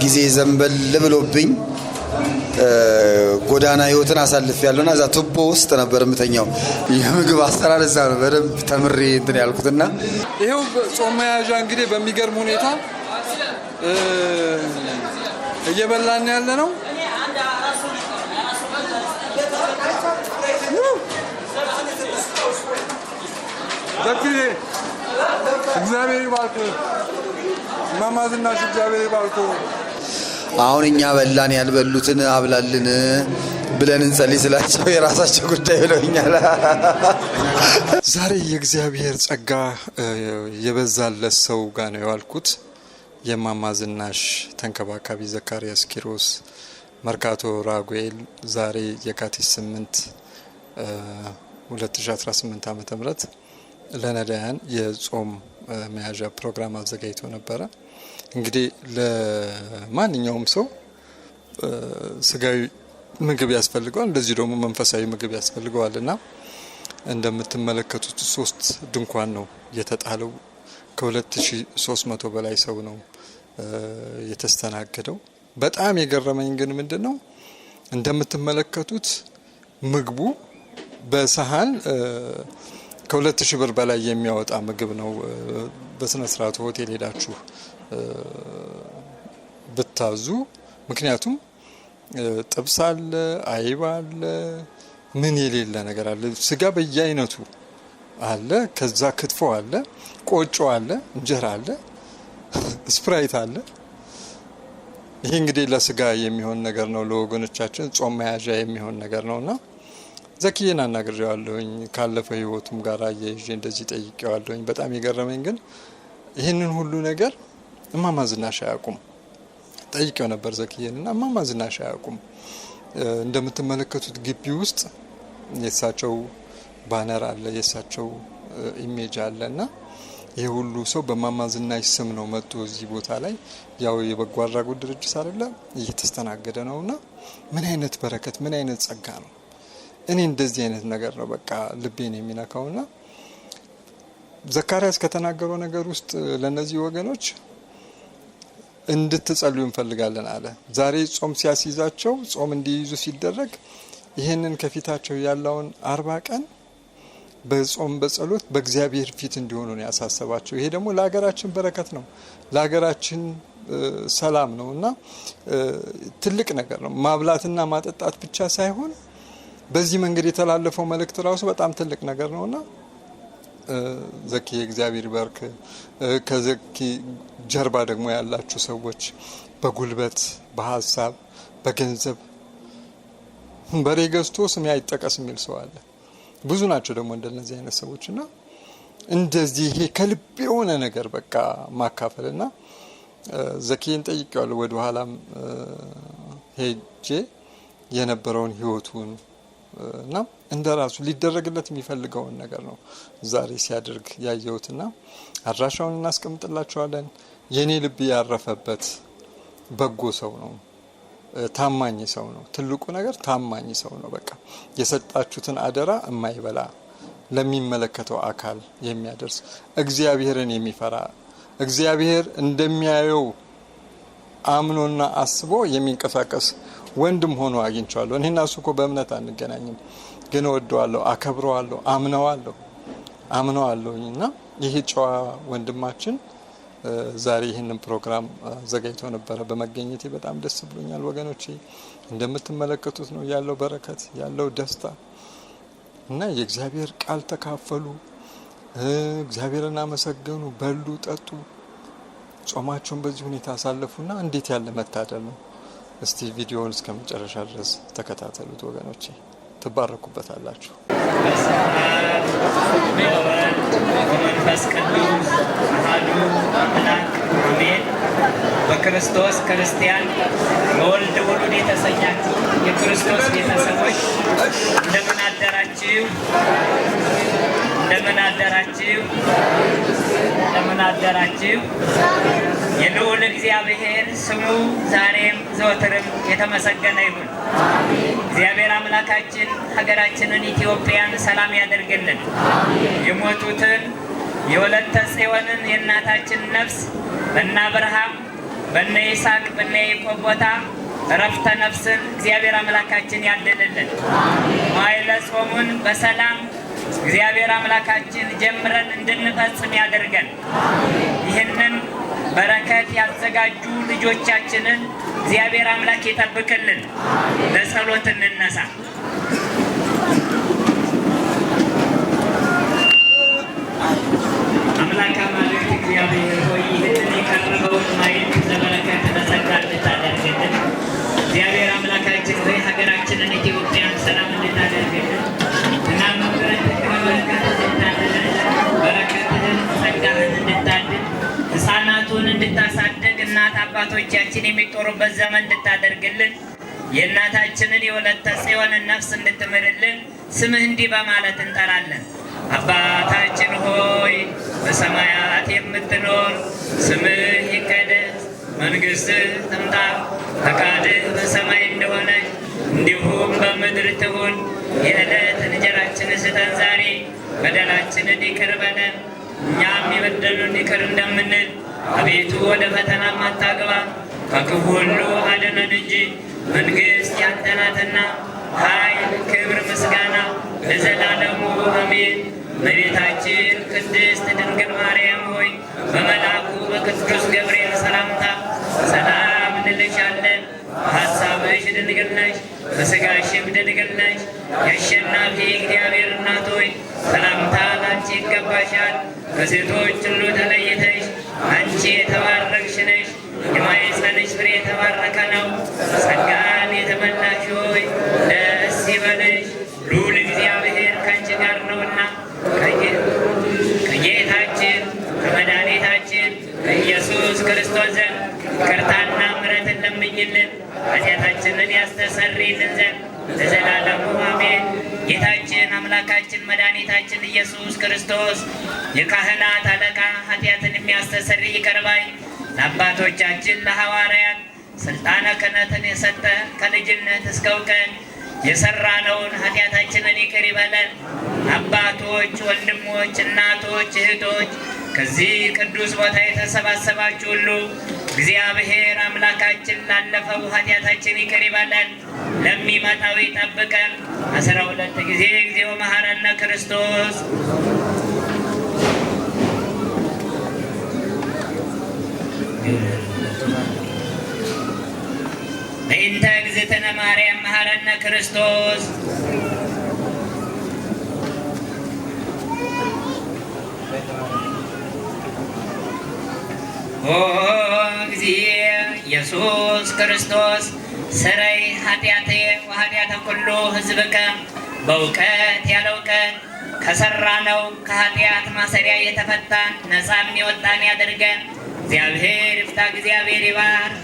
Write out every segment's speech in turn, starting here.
ጊዜ ዘንበል ብሎብኝ ጎዳና ህይወትን አሳልፍ ያለውና እዛ ቱቦ ውስጥ ነበር የምተኛው። የምግብ አሰራር እዛ ነው በደንብ ተምሬ እንትን ያልኩትና ይሄው ጾም መያዣ እንግዲህ በሚገርም ሁኔታ እየበላን ያለ ነው። እግዚአብሔር ይባርክ። እማማ ዝናሽ እግዚአብሔር ይባርክ። አሁን እኛ በላን ያልበሉትን አብላልን ብለን እንጸልይ ስላቸው የራሳቸው ጉዳይ ብለውኛል። ዛሬ የእግዚአብሔር ጸጋ የበዛለት ሰው ጋር ነው ያልኩት። የእማማ ዝናሽ ተንከባካቢ ዘካሪያስ ኪሮስ መርካቶ ራጉኤል ዛሬ የካቲት 8 2018 ዓ.ም ለነዳያን የጾም መያዣ ፕሮግራም አዘጋጅቶ ነበረ። እንግዲህ ለማንኛውም ሰው ስጋዊ ምግብ ያስፈልገዋል፣ እንደዚህ ደግሞ መንፈሳዊ ምግብ ያስፈልገዋልና እንደምትመለከቱት 3 ድንኳን ነው የተጣለው። ከ2300 በላይ ሰው ነው የተስተናገደው። በጣም የገረመኝ ግን ምንድነው እንደምትመለከቱት ምግቡ በሰሃን ከ2000 ብር በላይ የሚያወጣ ምግብ ነው። በስነ ስርዓቱ ሆቴል ሄዳችሁ ብታዙ፣ ምክንያቱም ጥብስ አለ፣ አይብ አለ፣ ምን የሌለ ነገር አለ። ስጋ በየአይነቱ አለ፣ ከዛ ክትፎ አለ፣ ቆጮ አለ፣ እንጀራ አለ፣ ስፕራይት አለ። ይሄ እንግዲህ ለስጋ የሚሆን ነገር ነው፣ ለወገኖቻችን ጾም መያዣ የሚሆን ነገር ነውና ዘኪዬን አናግሬዋለሁኝ። ካለፈው ህይወቱም ጋር አያይዤ እንደዚህ ጠይቄዋለሁኝ። በጣም የገረመኝ ግን ይህንን ሁሉ ነገር እማማ ዝናሽ አያውቁም። ጠይቄው ነበር ዘኪዬንና እማማ ዝናሽ አያውቁም። እንደምትመለከቱት ግቢ ውስጥ የሳቸው ባነር አለ፣ የሳቸው ኢሜጅ አለና ይሄ ሁሉ ሰው በእማማ ዝናሽ ስም ነው መጥቶ እዚህ ቦታ ላይ ያው የበጎ አድራጎት ድርጅት አይደለ እየተስተናገደ ነውና ምን አይነት በረከት ምን አይነት ጸጋ ነው። እኔ እንደዚህ አይነት ነገር ነው በቃ ልቤን የሚነካውና ዘካሪያስ ከተናገረው ነገር ውስጥ ለነዚህ ወገኖች እንድትጸልዩ እንፈልጋለን አለ። ዛሬ ጾም ሲያስይዛቸው ጾም እንዲይዙ ሲደረግ ይሄንን ከፊታቸው ያለውን 40 ቀን በጾም በጸሎት በእግዚአብሔር ፊት እንዲሆኑ ነው ያሳሰባቸው። ይሄ ደግሞ ለሀገራችን በረከት ነው፣ ለሀገራችን ሰላም ነውና ትልቅ ነገር ነው። ማብላትና ማጠጣት ብቻ ሳይሆን በዚህ መንገድ የተላለፈው መልእክት ራሱ በጣም ትልቅ ነገር ነውና ዘኪ እግዚአብሔር ይባርክ። ከዘኪ ጀርባ ደግሞ ያላችሁ ሰዎች በጉልበት በሐሳብ በገንዘብ በሬ ገዝቶ ስሜ አይጠቀስ የሚል ሰው አለ። ብዙ ናቸው ደግሞ እንደነዚህ አይነት ሰዎችና እንደዚህ ይሄ ከልብ የሆነ ነገር በቃ ማካፈልና ዘኪን ጠይቄዋለሁ። ወደ ኋላም ሄጄ የነበረውን ህይወቱን እና እንደራሱ ሊደረግለት የሚፈልገውን ነገር ነው ዛሬ ሲያደርግ ያየሁትና አድራሻውን እናስቀምጥላችኋለን። የኔ ልብ ያረፈበት በጎ ሰው ነው፣ ታማኝ ሰው ነው። ትልቁ ነገር ታማኝ ሰው ነው። በቃ የሰጣችሁትን አደራ የማይበላ ለሚመለከተው አካል የሚያደርስ እግዚአብሔርን የሚፈራ እግዚአብሔር እንደሚያየው አምኖና አስቦ የሚንቀሳቀስ ወንድም ሆኖ አግኝቻለሁ። እኔና እሱ እኮ በእምነት አንገናኝም፣ ግን እወደዋለሁ፣ አከብረዋለሁ፣ አምነዋለሁና ይሄ ጨዋ ወንድማችን ዛሬ ይህንን ፕሮግራም ዘጋጅቶ ነበረ። በመገኘቴ በጣም ደስ ብሎኛል ወገኖቼ። እንደምትመለከቱት ነው ያለው በረከት ያለው ደስታ እና የእግዚአብሔር ቃል ተካፈሉ፣ እግዚአብሔርን አመሰገኑ፣ በሉ፣ ጠጡ፣ ጾማቸውን በዚህ ሁኔታ አሳለፉና እንዴት ያለ መታደል ነው። እስቲ ቪዲዮውን እስከ መጨረሻ ድረስ ተከታተሉት ወገኖቼ፣ ትባረኩበታላችሁ። መንፈስ ቅዱስ አሐዱ አምላክ አሜን። በክርስቶስ ክርስቲያን በወልድ ውሉድ የተሰኛችሁ የክርስቶስ ቤተሰቦች እንደምን አደራችሁ? እንደምን አደራችሁ? እንደምን አደራችሁ? የልዑል እግዚአብሔር ስሙ ዛሬም ዘወትርም የተመሰገነ ይሁን። እግዚአብሔር አምላካችን ሀገራችንን ኢትዮጵያን ሰላም ያደርግልን። የሞቱትን የወለተ ጽዮንን የእናታችን ነፍስ በእነ አብርሃም በነ ይስሐቅ በነ ያዕቆብ ቦታ እረፍተ ነፍስን እግዚአብሔር አምላካችን ያድልልን። መዋዕለ ጾሙን በሰላም እግዚአብሔር አምላካችን ጀምረን እንድንፈጽም ያደርገን። ይህንን በረከት ያዘጋጁ ልጆቻችንን እግዚአብሔር አምላክ ይጠብቅልን። ለጸሎት እንነሳ። አምላክ አማልክት እግዚአብሔር ሆይ ይህንን የቀረበውን ማየት ለበረከት ለጸጋ እንድታደርግልን እግዚአብሔር አምላካችን ሆይ ሀገራችንን ኢትዮጵያን ሰላም እንድታደርግልን በረከትህን ጸጋህን እንድታድል ሕፃናቱን እንድታሳድግ እናት አባቶቻችን የሚጦሩበት ዘመን እንድታደርግልን የእናታችንን የወለተ ጽዮንን ነፍስ እንድትምርልን ስምህ እንዲህ በማለት እንጠራለን። አባታችን ሆይ በሰማያት የምትኖር ስምህ ይቀደስ፣ መንግሥትህ ትምጣ፣ ፈቃድህ በሰማይ እንደሆነች እንዲሁም በምድር ትሁን። የዕለት እንጀራችንን ስጠን ዛሬ፣ በደላችንን ይቅር በለን እኛም የበደሉን ይቅር እንደምንል፣ አቤቱ ወደ ፈተና አታግባን ከክፉ ሁሉ አድነን እንጂ መንግሥት ያንተ ናትና ኃይል፣ ክብር፣ ምስጋና ለዘላለሙ አሜን። እመቤታችን ቅድስት ድንግል ማርያም ሆይ በመልአኩ በቅዱስ ገብርኤል ሰላምታ ሰላም እንልሻለን። በሐሳብሽ ድንግል ነሽ፣ በሥጋሽም ድንግል ነሽ። የአሸናፊ እግዚአብሔር እናት ሆይ ሰላምታ ላንቺ ይገባሻል። ከሴቶች ሁሉ ተለይተሽ አንቺ የተባረክሽ ነሽ፣ የማኅፀንሽ ፍሬ የተባረከ ነው። ጸጋን የተመላሽ ሆይ ደስ ይበልሽ፣ ልዑል እግዚአብሔር ከአንቺ ጋር ነውና ከጌታችን ከመድኃኒታችን ከኢየሱስ ክርስቶስ ዘንድ ይቅርታና ምሕረትን ለምኝልን ኃጢአታችንን ያስተሰርይልን ዘንድ ለዘላለሙ አሜን። ጌታችን አምላካችን መድኃኒታችን ኢየሱስ ክርስቶስ የካህናት አለቃ ኃጢአትን የሚያስተሰርይ ይቅር ባይ ለአባቶቻችን ለሐዋርያት ስልጣነ ክህነትን የሰጠ ከልጅነት እስከ እውቀት የሰራነውን ኃጢአታችንን ይቅር ይበለን። አባቶች፣ ወንድሞች፣ እናቶች፣ እህቶች ከዚህ ቅዱስ ቦታ የተሰባሰባችሁ ሁሉ እግዚአብሔር አምላካችን ላለፈው ኃጢአታችን ይቅር ይበለን፣ ለሚመጣው ይጠብቀን። 12 ጊዜ እግዚኦ መሐረነ ክርስቶስ። በእንተ እግዝእትነ ማርያም መሐረነ ክርስቶስ። ኦ እግዚእ ኢየሱስ ክርስቶስ ስረይ ኃጢአቴ ወኃጢአተ ኩሉ ሕዝብከ። በእውቀት ያለ እውቀት ከሰራነው ከኃጢአት ማሰሪያ የተፈታን ነፃም የወጣን ያደርገን። እግዚአብሔር ይፍታ፣ እግዚአብሔር ይባርክ።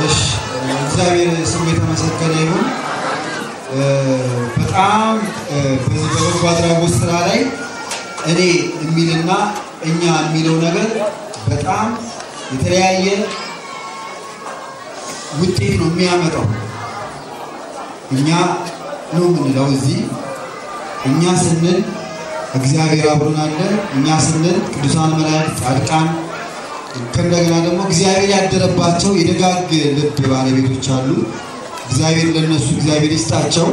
እሺ፣ እግዚአብሔር ስሙ የተመሰገነ ይሁን። በጣም በዚህ በበጎ አድራጎት ስራ ላይ እኔ የሚልና እኛ የሚለው ነገር በጣም የተለያየ ውጤት ነው የሚያመጣው። እኛ ነው የምንለው እዚህ እኛ ስንል እግዚአብሔር አብሮን አለ። እኛ ስንል ቅዱሳን መላእክት፣ ጻድቃን ከእንደገና ደግሞ እግዚአብሔር ያደረባቸው የደጋግ ልብ ባለቤቶች አሉ። እግዚአብሔር ለነሱ እግዚአብሔር ይስጣቸው።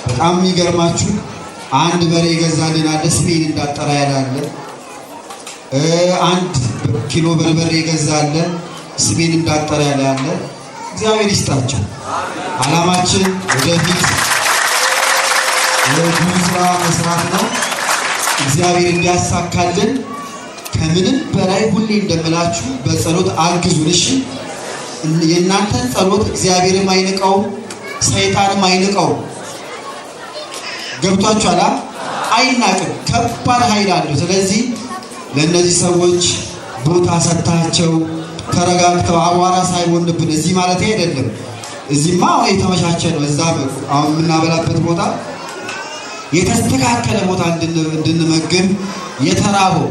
በጣም የሚገርማችሁ አንድ በሬ የገዛልን አለ፣ ስሜን እንዳጠራ ያላለ። አንድ ኪሎ በርበሬ የገዛለ፣ ስሜን እንዳጠራ ያላለ። እግዚአብሔር ይስጣቸው። ዓላማችን ወደፊት ብዙ ስራ መስራት ነው። እግዚአብሔር እንዲያሳካልን ከምንም በላይ ሁሌ እንደምላችሁ በጸሎት አግዙን። እሺ፣ የእናንተን ጸሎት እግዚአብሔርም አይንቀውም፣ ሰይጣንም አይንቀውም። ገብቷችኋል? አይናቅም። ከባድ ኃይል አለው። ስለዚህ ለእነዚህ ሰዎች ቦታ ሰጥታቸው ተረጋግተው አቧራ ሳይሆንብን እዚህ ማለት አይደለም። እዚህማ አሁን የተመቻቸ ነው። እዛ አሁን የምናበላበት ቦታ የተስተካከለ ቦታ እንድንመግብ የተራበው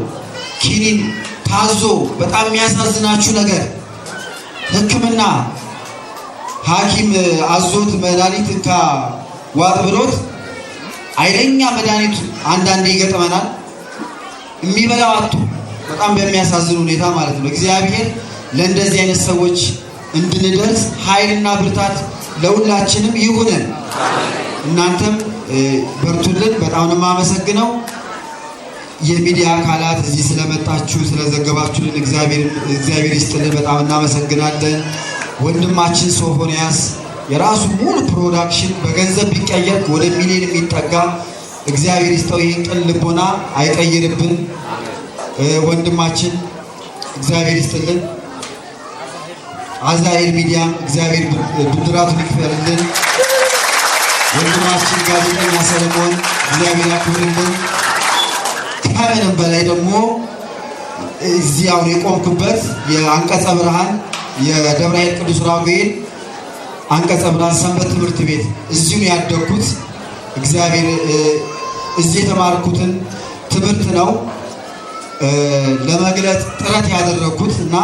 ኪኒን ታዞ በጣም የሚያሳዝናችሁ ነገር ሕክምና ሐኪም አዞት መድኃኒት እንካ ዋጥ ብሎት ኃይለኛ መድኃኒት አንዳንዴ ይገጥመናል። የሚበላው አጥቶ በጣም በሚያሳዝን ሁኔታ ማለት ነው። እግዚአብሔር ለእንደዚህ አይነት ሰዎች እንድንደርስ ኃይልና ብርታት ለሁላችንም ይሁንን። እናንተም በርቱልን። በጣም ነው የማመሰግነው። የሚዲያ አካላት እዚህ ስለመጣችሁ ስለዘገባችሁልን እግዚአብሔር ይስጥልን። በጣም እናመሰግናለን። ወንድማችን ሶፎንያስ የራሱ ሙሉ ፕሮዳክሽን በገንዘብ ቢቀየር ወደ ሚሊዮን የሚጠጋ እግዚአብሔር ይስጠው። ይህን ቅን ልቦና አይቀይርብን። ወንድማችን እግዚአብሔር ይስጥልን። አዛሄል ሚዲያ እግዚአብሔር ብድራቱን ይክፈልልን። ወንድማችን ጋዜጠኛ ሰለሞን እግዚአብሔር ያክብርልን። ከምንም በላይ ደግሞ እዚህ አሁን የቆምኩበት የአንቀጸ ብርሃን የደብረ ኃይል ቅዱስ ራጉኤል አንቀጸ ብርሃን ሰንበት ትምህርት ቤት እዚሁ ያደግኩት እግዚአብሔር እዚህ የተማርኩትን ትምህርት ነው ለመግለጽ ጥረት ያደረኩት እና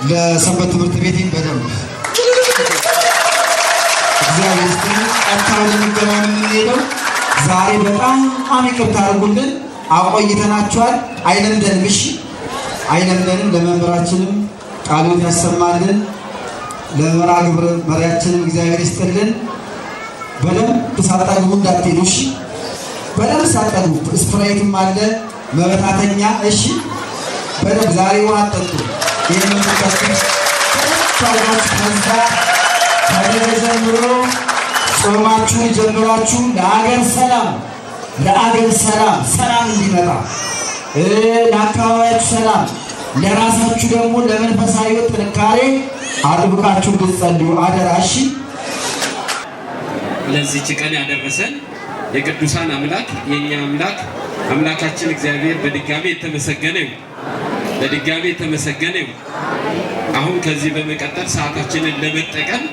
ለሰንበት ትምህርት ቤት በደንብ እግዚአብሔር ይስጥልን። ቀጥታ ወደሚገባ የምንሄደው ዛሬ በጣም ይቅርታ አድርጉልን፣ አቆይተናችኋል። አይለምደንም፣ እሺ አይለምደንም። ለመምህራችንም ቃሉን ያሰማልን፣ ለመርሐ ግብር መሪያችንም እግዚአብሔር ይስጥልን። በደንብ ሳጠግቡ እንዳትሄዱ፣ እሺ በደንብ ሳጠግቡ። ስፕራይትም አለ መበታተኛ፣ እሺ በደንብ ዛሬ ውሃ አጠጡ። ይህንን ተከትል ታውቃችሁ ከዛ ከነገ ጀምሮ ጾማችሁን ጀምራችሁ ለአገር ሰላም እንዲመጣ ለአካባቢያችሁ ሰላም፣ ለራሳችሁ ደግሞ ለመንፈሳዊ ጥንካሬ አጥብቃችሁ እንድትጸልዩ አደራ። እሺ ለዚህች ቀን ያደረሰን የቅዱሳን አምላክ የኛ አምላካችን እግዚአብሔር በድጋሚ የተመሰገነ ይሁን። አሁን ከዚህ በመቀጠል ሰዓታችንን ለመጠቀም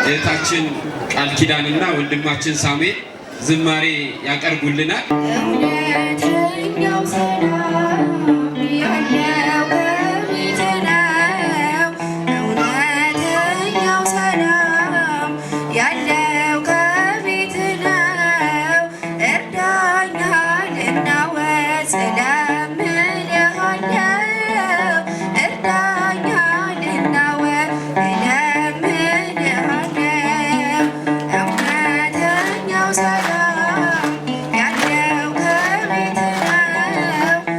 እህታችን ቃል ኪዳንና ወንድማችን ሳሙኤል ዝማሬ ያቀርቡልናል። እውነተኛው ሰላም ያለው ከቤት ነው። እውነተኛው ሰላም ያለው ከቤት ነው። እርዳኝ ልናወጽ እለምንሃለሁ። እርዳኝ ልናወጽ እለምንሃለሁ። እውነተኛው ሰላም ያለው ከቤት ነው።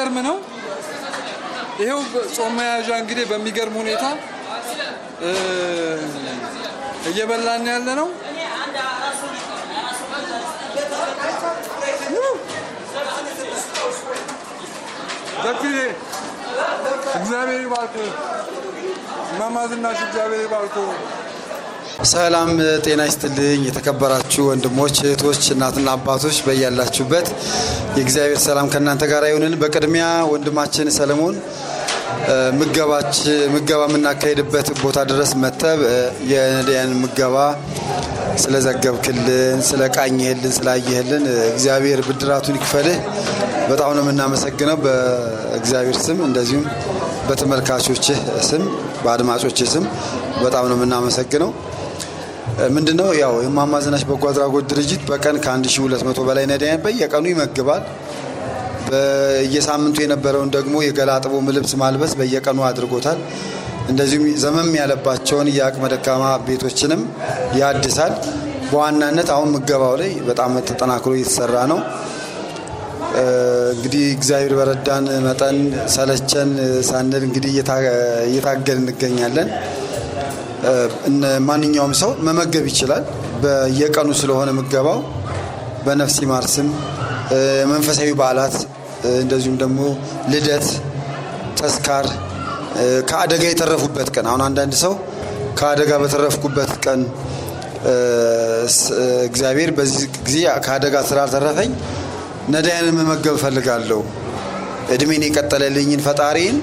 የሚገርም ነው። ይሄው ጾም መያዣ እንግዲህ በሚገርም ሁኔታ እየበላን ያለ ነው። ዘክሪ እግዚአብሔር ይባርክ። እማማ ዝናሽ እግዚአብሔር ይባርክ። ሰላም ጤና ይስጥልኝ። የተከበራችሁ ወንድሞች እህቶች፣ እናትና አባቶች በያላችሁበት የእግዚአብሔር ሰላም ከእናንተ ጋር ይሁንን። በቅድሚያ ወንድማችን ሰለሞን ምገባ የምናካሄድበት ቦታ ድረስ መጥተህ የነዳያን ምገባ ስለዘገብክልን፣ ስለቃኘህልን፣ ስላየህልን እግዚአብሔር ብድራቱን ይክፈልህ። በጣም ነው የምናመሰግነው በእግዚአብሔር ስም፣ እንደዚሁም በተመልካቾችህ ስም፣ በአድማጮችህ ስም በጣም ነው የምናመሰግነው። ምንድነው ያው የእማማ ዝናሽ በጎ አድራጎት ድርጅት በቀን ከ1200 በላይ ነዳያን በየቀኑ ይመግባል። በየሳምንቱ የነበረውን ደግሞ የገላ አጥቦ ልብስ ማልበስ በየቀኑ አድርጎታል። እንደዚሁም ዘመም ያለባቸውን የአቅመ ደካማ ቤቶችንም ያድሳል። በዋናነት አሁን ምገባው ላይ በጣም ተጠናክሮ እየተሰራ ነው። እንግዲህ እግዚአብሔር በረዳን መጠን ሰለቸን ሳንል እንግዲህ እየታገልን እንገኛለን። ማንኛውም ሰው መመገብ ይችላል። በየቀኑ ስለሆነ ምገባው በነፍስ ይማር ስም መንፈሳዊ በዓላት እንደዚሁም ደግሞ ልደት፣ ተስካር፣ ከአደጋ የተረፉበት ቀን አሁን አንዳንድ ሰው ከአደጋ በተረፍኩበት ቀን እግዚአብሔር በዚህ ጊዜ ከአደጋ ስላልተረፈኝ ነዳያንን መመገብ እፈልጋለሁ፣ እድሜን የቀጠለልኝን ፈጣሪን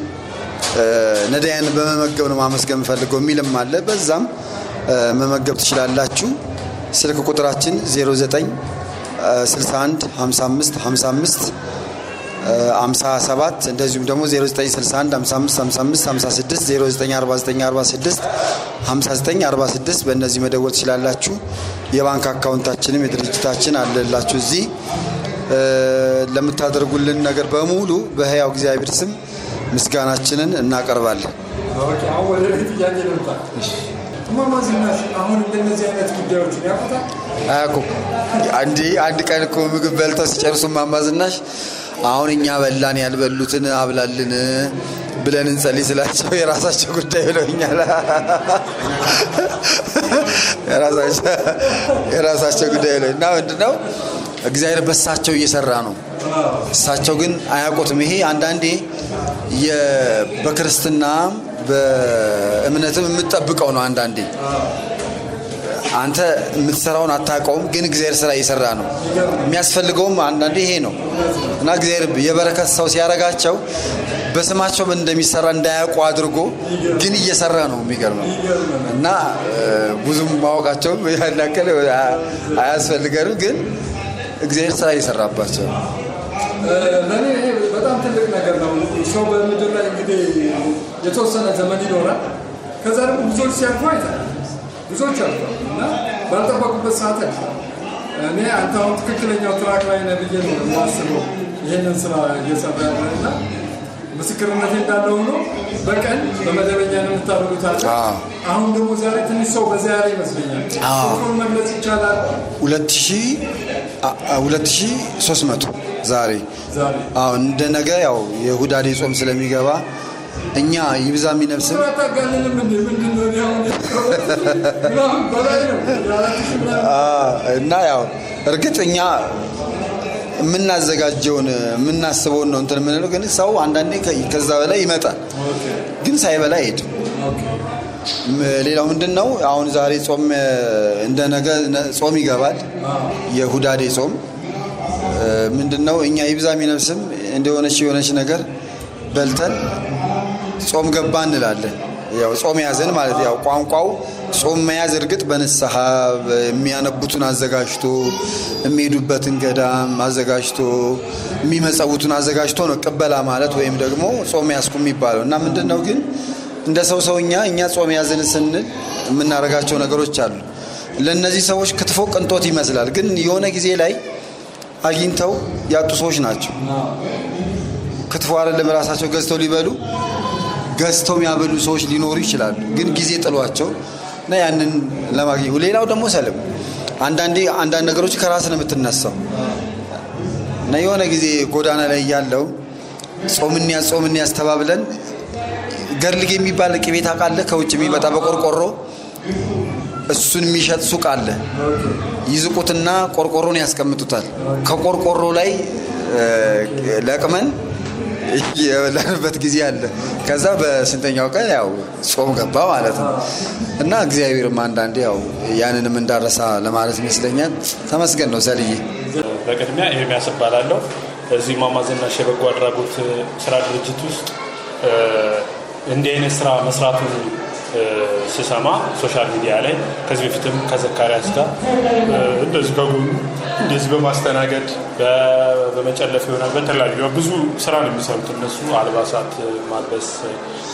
ነዳያንን በመመገብ ነው ማመስገን ፈልገው የሚልም አለ። በዛም መመገብ ትችላላችሁ። ስልክ ቁጥራችን 09 61 55 55 57 እንደዚሁም ደግሞ 0961 55 55 56 094946 5946 በእነዚህ መደወል ትችላላችሁ። የባንክ አካውንታችንም የድርጅታችን አለላችሁ። እዚህ ለምታደርጉልን ነገር በሙሉ በሕያው እግዚአብሔር ስም ምስጋናችንን እናቀርባለን። አሁን ወደ ጥያቄ ልምጣ። እማማ ዝናሽ አሁን እንደነዚህ አይነት ጉዳዮችን ያውቁታል? አያውቁም። አንድ ቀን እኮ ምግብ በልተው ሲጨርሱ እማማ ዝናሽ አሁን እኛ በላን ያልበሉትን አብላልን ብለን እንጸልይ ስላቸው የራሳቸው ጉዳይ ብለውኛል። የራሳቸው ጉዳይ ብለው እና ምንድነው እግዚአብሔር በሳቸው እየሰራ ነው። እሳቸው ግን አያውቁትም። ይሄ አንዳንዴ በክርስትና በእምነትም የምትጠብቀው ነው። አንዳንዴ አንተ የምትሰራውን አታውቀውም፣ ግን እግዚአብሔር ስራ እየሰራ ነው። የሚያስፈልገውም አንዳንዴ ይሄ ነው እና እግዚአብሔር የበረከት ሰው ሲያረጋቸው በስማቸው ምን እንደሚሰራ እንዳያውቁ አድርጎ ግን እየሰራ ነው። የሚገርመው እና ብዙም ማወቃቸውም ያን ያክል አያስፈልገንም፣ ግን እግዚአብሔር ስራ እየሰራባቸው ነው። ለእኔ ይሄ በጣም ትልቅ ነገር ነው። ሰው በምድር ላይ እንግዲህ የተወሰነ ዘመን ይኖራል። ከዛ ደግሞ ብዙዎች ሲያልፉ አይተናል። ብዙዎች አልፈው እና ባልጠበቁበት ሰዓት ያልፋል። እኔ አንተ አሁን ትክክለኛው ትራክ ላይ ነህ ብዬ ነው የማስበው። ይህንን ስራ እየሰራ ያለ እና ምስክርነቴ እንዳለ ሆኖ በቀን በመደበኛ ነው የምታደርጉት አለ። አሁን ደግሞ ዛሬ ትንሽ ሰው በዛ ያለ ይመስለኛል። ቁጥሩን መግለጽ ይቻላል? 2300 ዛሬ አሁን እንደ ነገ ያው የሁዳዴ ጾም ስለሚገባ እኛ ይብዛ የሚነፍስም እና ያው እርግጥ እኛ የምናዘጋጀውን የምናስበውን ነው እንትን የምንለው፣ ግን ሰው አንዳንዴ ከዛ በላይ ይመጣል፣ ግን ሳይበላ አይሄድም። ሌላው ምንድነው አሁን ዛሬ ጾም እንደ ነገ ጾም ይገባል፣ የሁዳዴ ጾም ምንድነው እኛ ይብዛ የሚነፍስም የሆነች ነገር በልተን ጾም ገባ እንላለን። ያው ጾም ያዘን ማለት ያው ቋንቋው ጾም መያዝ እርግጥ በንስሐ የሚያነቡትን አዘጋጅቶ የሚሄዱበትን ገዳም አዘጋጅቶ የሚመጸውቱን አዘጋጅቶ ነው ቅበላ ማለት ወይም ደግሞ ጾም ያዝኩ የሚባለው። እና ምንድነው ግን እንደ ሰውኛ እኛ ጾም ያዘን ስንል የምናደርጋቸው ነገሮች አሉ። ለነዚህ ሰዎች ክትፎ ቅንጦት ይመስላል፣ ግን የሆነ ጊዜ ላይ አግኝተው ያጡ ሰዎች ናቸው። ክትፎ አይደለም ራሳቸው ገዝተው ሊበሉ ገዝተው የሚያበሉ ሰዎች ሊኖሩ ይችላሉ፣ ግን ጊዜ ጥሏቸው እና ያንን ለማግኘት ሌላው ደግሞ ሰለም አንዳንድ ነገሮች ከራስ ነው የምትነሳው እና የሆነ ጊዜ ጎዳና ላይ ያለው ጾምን ያስተባብለን ገርልግ የሚባል ቅቤ ታውቃለህ? ከውጭ የሚመጣ በቆርቆሮ እሱን የሚሸጥ ሱቅ አለ። ይዝቁትና ቆርቆሮን ያስቀምጡታል። ከቆርቆሮ ላይ ለቅመን የበላንበት ጊዜ አለ። ከዛ በስንተኛው ቀን ያው ጾም ገባ ማለት ነው። እና እግዚአብሔርም አንዳንዴ ያው ያንንም እንዳረሳ ለማለት ይመስለኛል። ተመስገን ነው ሰልዬ። በቅድሚያ ኤርሚያስ እባላለሁ። እዚህ እማማ ዝናሽ የበጎ አድራጎት ስራ ድርጅት ውስጥ እንዲህ አይነት ስራ መስራቱን ስሰማ ሶሻል ሚዲያ ላይ ከዚህ በፊትም ከዘካሪያስ ጋር እንደዚህ ከጎኑ እንደዚህ በማስተናገድ በመጨለፍ ይሆናል በተለያዩ ብዙ ስራ ነው የሚሰሩት እነሱ። አልባሳት ማልበስ፣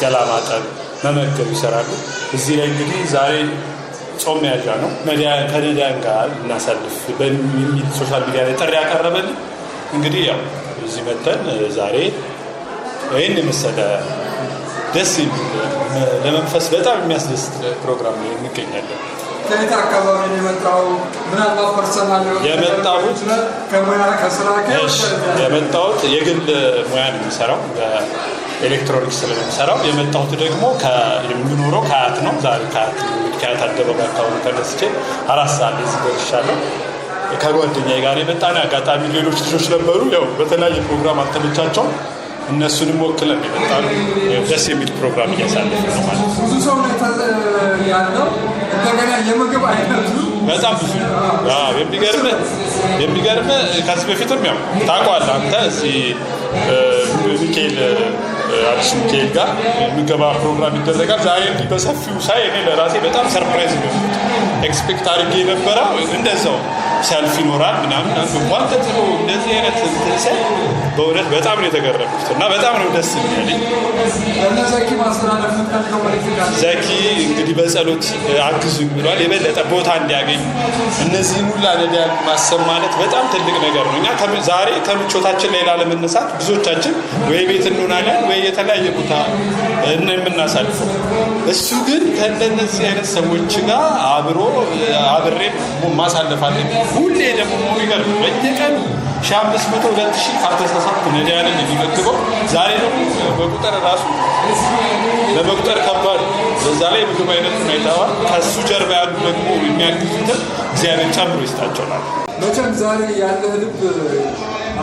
ገላ ማጠብ፣ መመገብ ይሰራሉ። እዚህ ላይ እንግዲህ ዛሬ ጾም መያዣ ነው ከነዳያን ጋር እናሳልፍ በሚል ሶሻል ሚዲያ ላይ ጥሪ ያቀረበልን እንግዲህ ያው እዚህ መተን ዛሬ ይህን የመሰለ ደስ የሚል ለመንፈስ በጣም የሚያስደስት ፕሮግራም ላይ እንገኛለን። ከየት አካባቢ ነው የመጣው? ምናልባት ፐርሰናል የመጣሁት ከሙያ ከስራ የመጣሁት የግል ሙያ ነው የሚሰራው፣ ኤሌክትሮኒክስ ነው የሚሰራው። የመጣሁት ደግሞ የምኖረው ከአያት ነው። ዛሬ ከአያት አደባባይ አካባቢ ተነስቼ 4 ሰዓት እዚህ ደርሻለሁ። ከጓደኛዬ ጋር የመጣን አጋጣሚ ሌሎች ልጆች ነበሩ። ያው በተለያየ ፕሮግራም አልተመቻቸውም። እነሱንም ወክለን የመጣን ደስ የሚል ፕሮግራም እያሳለፍን ነው ማለት ነው። ብዙ ሰው ያለው እንደገና የምግብ አይነቱ በጣም ብዙ የሚገርምህ ከዚህ በፊትም ያው ታውቀዋለህ አንተ እዚህ ሚካኤል አዲስ ሚካኤል ጋር የሚገባ ፕሮግራም ይደረጋል። ዛሬ እንዲህ በሰፊው ሳይ እኔ ለራሴ በጣም ሰርፕራይዝ ነው። ኤክስፔክት አድርጌ የነበረው እንደዛው ሰልፍ ይኖራል ምናምን እንኳን ተጥሎ እንደዚህ አይነት ትንሳኤ በእውነት በጣም ነው የተገረምኩት እና በጣም ነው ደስ የሚለኝ። ዘኪ እንግዲህ በጸሎት አግዙኝ ብሏል። የበለጠ ቦታ እንዲያገኝ እነዚህን ሁላ ነዳያን ማሰብ ማለት በጣም ትልቅ ነገር ነው። እኛ ዛሬ ከምቾታችን ላይ ላለመነሳት ብዙዎቻችን ወይ ቤት እንሆናለን ወይ የተለያየ ቦታ የምናሳልፈው። እሱ ግን ከእንደነዚህ አይነት ሰዎች ጋር አብሬ ማሳለፍ አለኝ። ሁሌ ደግሞ ይገርም በየቀኑ 1500 2000 ካልተሳሳትኩ ነዳያንን የሚመግበው ዛሬ ደግሞ በቁጥር ራሱ ለመቁጠር ከባድ። በዛ ላይ ምግብ አይነቱን አይተዋል። ከሱ ጀርባ ያሉ ደግሞ የሚያግዙትን እግዚአብሔር ጨምሮ ይስጣቸዋል። መቼም ዛሬ ያለ ልብ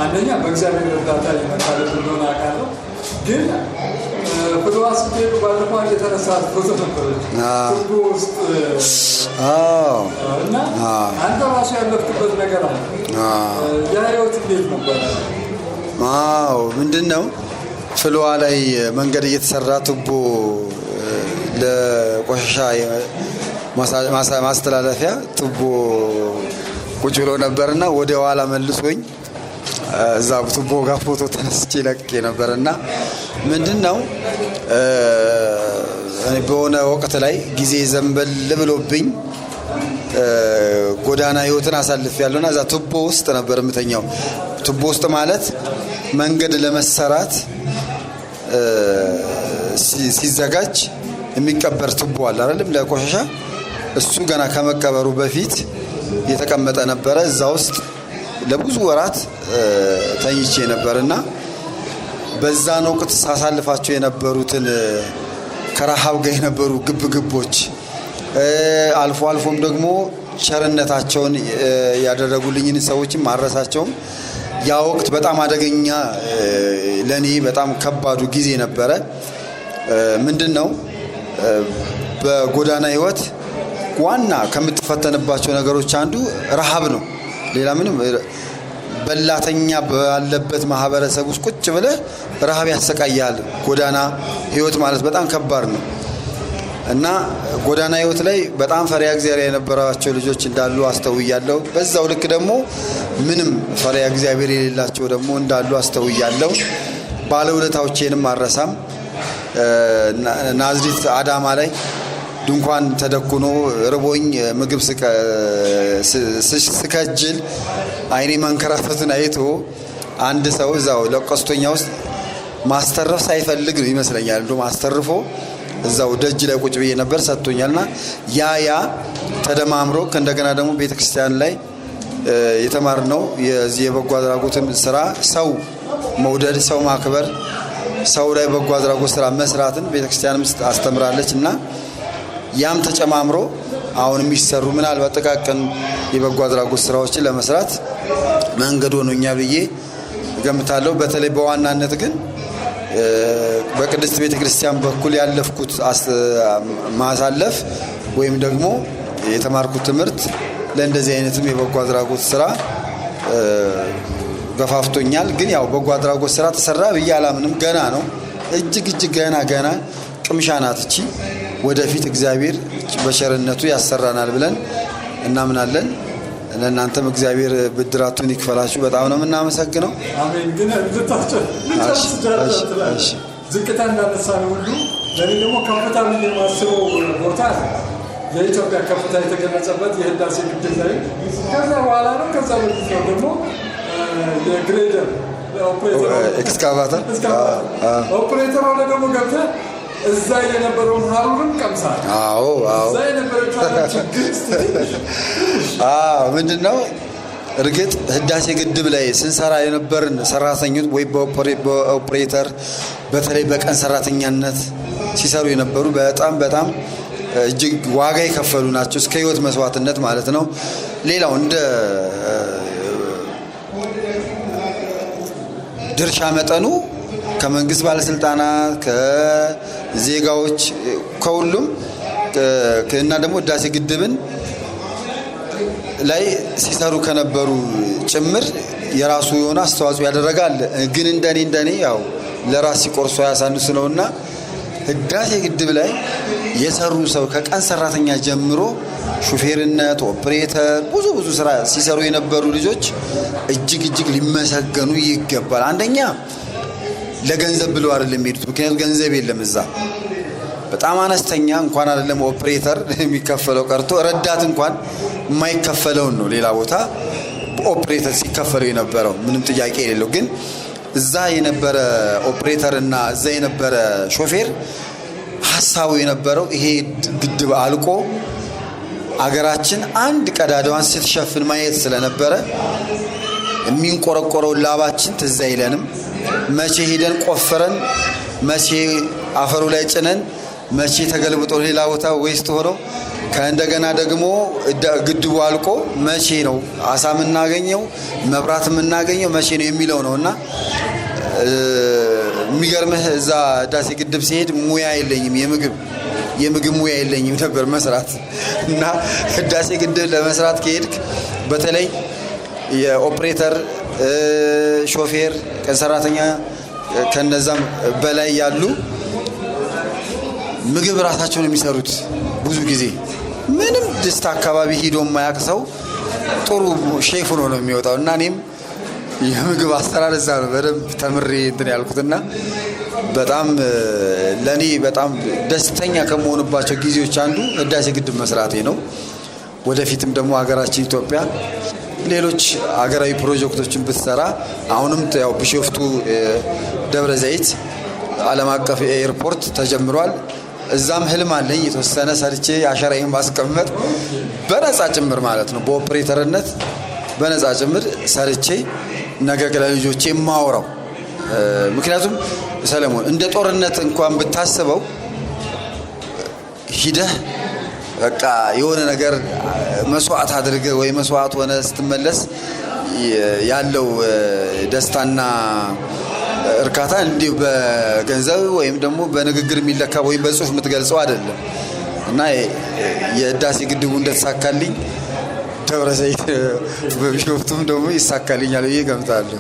አንደኛ በእግዚአብሔር እርዳታ የመጣ ልብ እንደሆነ አውቃለሁ። ግን ፍልውሃ ስትሄዱ ባለፈው የተነሳት ፎቶ ነበረች ቱቦ ውስጥ እና አንተ ራሱ ያለፍክበት ነገር አለ። ያ ህይወት እንዴት ነበረ? ምንድን ነው ፍልውሃ ላይ መንገድ እየተሰራ ቱቦ ለቆሻሻ ማስተላለፊያ ቱቦ ቁጭ ብሎ ነበርና ወደ ኋላ መልሶኝ እዛ ቱቦ ጋር ፎቶ ተነስቼ ለቅቄ ነበርና ምንድነው በሆነ ወቅት ላይ ጊዜ ዘንበል ብሎብኝ ጎዳና ህይወትን አሳልፌያለሁና እዛ ቱቦ ውስጥ ነበር የምተኛው። ቱቦ ውስጥ ማለት መንገድ ለመሰራት ሲዘጋጅ የሚቀበር ቱቦ አለ አይደል? ለቆሻሻ እሱ ገና ከመቀበሩ በፊት የተቀመጠ ነበረ። እዛ ውስጥ ለብዙ ወራት ተኝቼ ነበርና በዛን ወቅት ሳሳልፋቸው የነበሩትን ከረሃብ ጋር የነበሩ ግብግቦች አልፎ አልፎም ደግሞ ቸርነታቸውን ያደረጉልኝን ሰዎችም ማረሳቸውም ያ ወቅት በጣም አደገኛ ለኔ በጣም ከባዱ ጊዜ ነበረ። ምንድነው በጎዳና ህይወት ዋና ከምትፈተንባቸው ነገሮች አንዱ ረሃብ ነው። ሌላ ምንም በላተኛ ባለበት ማህበረሰብ ውስጥ ቁጭ ብለህ ረሃብ ያሰቃያል። ጎዳና ህይወት ማለት በጣም ከባድ ነው እና ጎዳና ህይወት ላይ በጣም ፈሪያ እግዚአብሔር የነበራቸው ልጆች እንዳሉ አስተውያለሁ። በዛው ልክ ደግሞ ምንም ፈሪያ እግዚአብሔር የሌላቸው ደግሞ እንዳሉ አስተውያለሁ። ባለውለታዎቼንም አረሳም። ናዝሬት አዳማ ላይ ድንኳን ተደኩኖ ርቦኝ ምግብ ስከጅል አይኔ መንከራተቱን አይቶ አንድ ሰው እዛው ለቆስቶኛ ውስጥ ማስተረፍ ሳይፈልግ ነው ይመስለኛል እንደው ማስተርፎ እዛው ደጅ ላይ ቁጭ ብዬ ነበር ሰጥቶኛልና ያ ተደማምሮ ከእንደገና ደግሞ ቤተክርስቲያን ላይ የተማርነው የዚህ የበጎ አድራጎትን ስራ ሰው መውደድ፣ ሰው ማክበር፣ ሰው ላይ በጎ አድራጎት ስራ መስራትን ቤተክርስቲያንም አስተምራለች እና ያም ተጨማምሮ አሁን የሚሰሩ ምናልባት ጥቃቅን የበጎ አድራጎት ስራዎችን ለመስራት መንገድ ሆኖኛል ብዬ ገምታለሁ። በተለይ በዋናነት ግን በቅድስት ቤተክርስቲያን በኩል ያለፍኩት ማሳለፍ ወይም ደግሞ የተማርኩት ትምህርት ለእንደዚህ አይነትም የበጎ አድራጎት ስራ ገፋፍቶኛል። ግን ያው በጎ አድራጎት ስራ ተሰራ ብዬ አላምንም። ገና ነው፣ እጅግ ገና ቅምሻ ናት እቺ። ወደፊት እግዚአብሔር በቸርነቱ ያሰራናል ብለን እናምናለን። ለእናንተም እግዚአብሔር ብድራቱን ይክፈላችሁ። በጣም ነው የምናመሰግነው። አሜን። ግን ዝቅታ እንዳነሳን ሁሉ ለእኔ ደግሞ ከፍታ ብዬ የማስበው ቦታ የኢትዮጵያ ከፍታ የተገለጸበት የህዳሴ ግድብ ላይ ከዛ በኋላ ነው። ከዛ በፊት ነው ደግሞ የግሬደር ኤክስካቫተር ኦፕሬተር ሆነ ደግሞ ገብተህ እዛ የነበረውን ሀሩርም ቀምሳል። አዎ እዛ የነበረው ችግር ምንድነው? እርግጥ ህዳሴ ግድብ ላይ ስንሰራ የነበርን ሰራተኞች ወይ በኦፕሬተር በተለይ በቀን ሰራተኛነት ሲሰሩ የነበሩ በጣም እጅግ ዋጋ የከፈሉ ናቸው፣ እስከ ህይወት መስዋዕትነት ማለት ነው። ሌላው እንደ ድርሻ መጠኑ ከመንግስት ባለስልጣናት ከዜጋዎች ከሁሉም እና ደግሞ ህዳሴ ግድብን ላይ ሲሰሩ ከነበሩ ጭምር የራሱ የሆነ አስተዋጽኦ ያደረጋል። ግን እንደኔ ያው ለራስ ሲቆርሶ ያሳንስ ነውና ህዳሴ ግድብ ላይ የሰሩ ሰው ከቀን ሰራተኛ ጀምሮ ሹፌርነት፣ ኦፕሬተር ብዙ ስራ ሲሰሩ የነበሩ ልጆች እጅግ ሊመሰገኑ ይገባል። አንደኛ ለገንዘብ ብለው አይደለም የሚሄዱት፣ ምክንያቱም ገንዘብ የለም እዛ። በጣም አነስተኛ እንኳን አይደለም ኦፕሬተር የሚከፈለው ቀርቶ ረዳት እንኳን የማይከፈለውን ነው ሌላ ቦታ ኦፕሬተር ሲከፈለው የነበረው፣ ምንም ጥያቄ የሌለው። ግን እዛ የነበረ ኦፕሬተር እና እዛ የነበረ ሾፌር ሀሳቡ የነበረው ይሄ ግድብ አልቆ አገራችን አንድ ቀዳዳዋን ስትሸፍን ማየት ስለነበረ የሚንቆረቆረው ላባችን ትዝ አይለንም። መቼ ሄደን ቆፍረን መቼ አፈሩ ላይ ጭነን መቼ ተገልብጦ ሌላ ቦታ ዌስት ሆኖ ከእንደገና ደግሞ ግድቡ አልቆ መቼ ነው አሳ የምናገኘው መብራት የምናገኘው መቼ ነው የሚለው ነውና የሚገርምህ እዛ ህዳሴ ግድብ ሲሄድ ሙያ የለኝም፣ የምግብ ሙያ የለኝም ነበር መስራት እና ህዳሴ ግድብ ለመስራት ከሄድክ በተለይ የኦፕሬተር ሾፌር ቀን ሰራተኛ ከነዛም በላይ ያሉ ምግብ ራሳቸውን የሚሰሩት ብዙ ጊዜ ምንም ድስት አካባቢ ሄዶ የማያውቅ ሰው ጥሩ ሼፍ ሆኖ ነው የሚወጣው። እና እኔም የምግብ አሰራር እዛ ነው በደንብ ተምሬ እንትን ያልኩትና በጣም ለኔ በጣም ደስተኛ ከመሆንባቸው ጊዜዎች አንዱ ህዳሴ ግድብ መስራቴ ነው። ወደፊትም ደግሞ ሀገራችን ኢትዮጵያ ሌሎች ሀገራዊ ፕሮጀክቶችን ብትሰራ አሁንም ያው ቢሾፍቱ ደብረ ዘይት ዓለም አቀፍ ኤርፖርት ተጀምሯል። እዛም ህልም አለኝ የተወሰነ ሰርቼ አሻራዬን ማስቀመጥ በነፃ ጭምር ማለት ነው። በኦፕሬተርነት በነፃ ጭምር ሰርቼ ነገ ለልጆቼ የማወራው። ምክንያቱም ሰለሞን እንደ ጦርነት እንኳን ብታስበው ሂደህ በቃ የሆነ ነገር መስዋዕት አድርገህ ወይ መስዋዕት ሆነ ስትመለስ ያለው ደስታና እርካታ እንዲሁ በገንዘብ ወይም ደግሞ በንግግር የሚለካ ወይም በጽሁፍ የምትገልጸው አይደለም እና የህዳሴ ግድቡ እንደተሳካልኝ ደብረ ዘይት በቢሾፍቱም ደግሞ ይሳካልኛል ብዬ ገምታለሁ።